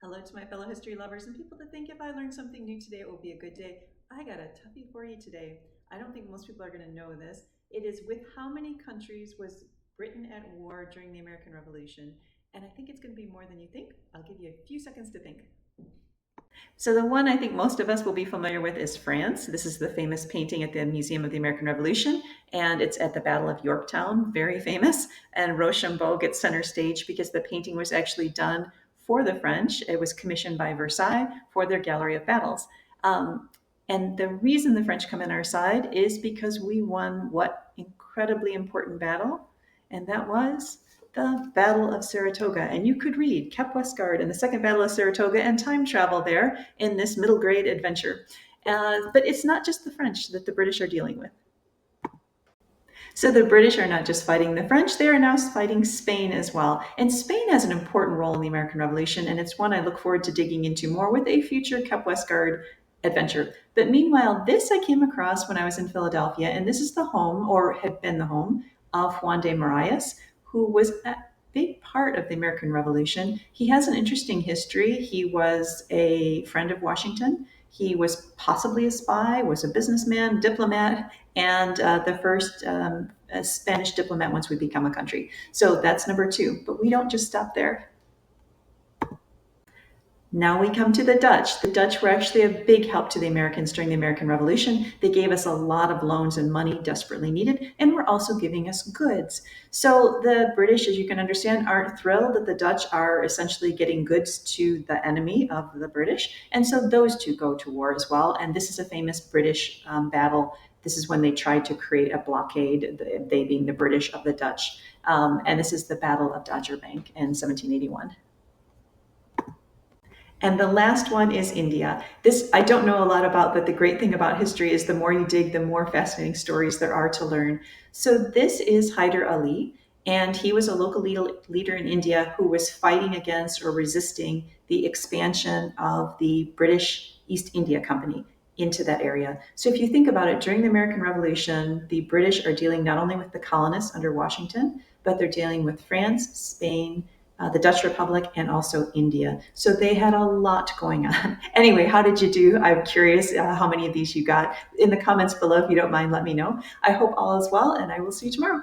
Hello to my fellow history lovers and people that think if I learned something new today, it will be a good day. I got a toughie for you today. I don't think most people are going to know this. It is with how many countries was Britain at war during the American Revolution? And I think it's going to be more than you think. I'll give you a few seconds to think. So the one I think most of us will be familiar with is France. This is the famous painting at the Museum of the American Revolution, and it's at the Battle of Yorktown, very famous. And Rochambeau gets center stage because the painting was actually done for the French. It was commissioned by Versailles for their gallery of battles. And the reason the French come in our side is because we won what incredibly important battle? And that was the Battle of Saratoga. And you could read Cap Westgard and the Second Battle of Saratoga and time travel there in this middle grade adventure. But it's not just the French that the British are dealing with. So the British are not just fighting the French, they are now fighting Spain as well. And Spain has an important role in the American Revolution, and it's one I look forward to digging into more with a future Cap Westgard adventure. But meanwhile, this I came across when I was in Philadelphia, and this is the home, or had been the home, of Juan de Marias, who was a big part of the American Revolution. He has an interesting history. He was a friend of Washington. He was possibly a spy, was a businessman, diplomat, and the first Spanish diplomat once we become a country. So that's number two. But we don't just stop there. Now we come to the Dutch. The Dutch were actually a big help to the Americans during the American Revolution. They gave us a lot of loans and money desperately needed, and were also giving us goods. So the British, as you can understand, aren't thrilled that the Dutch are essentially getting goods to the enemy of the British. And so those two go to war as well. And this is a famous British battle. This is when they tried to create a blockade, they being the British of the Dutch. And this is the Battle of Dodger Bank in 1781. And the last one is India. This I don't know a lot about, but the great thing about history is the more you dig, the more fascinating stories there are to learn. So this is Hyder Ali, and he was a local leader in India who was fighting against or resisting the expansion of the British East India Company into that area. So if you think about it, during the American Revolution, the British are dealing not only with the colonists under Washington, but they're dealing with France, Spain, the Dutch Republic, and also India. So they had a lot going on. Anyway, how did you do? I'm curious how many of these you got. In the comments below, if you don't mind, let me know. I hope all is well, and I will see you tomorrow.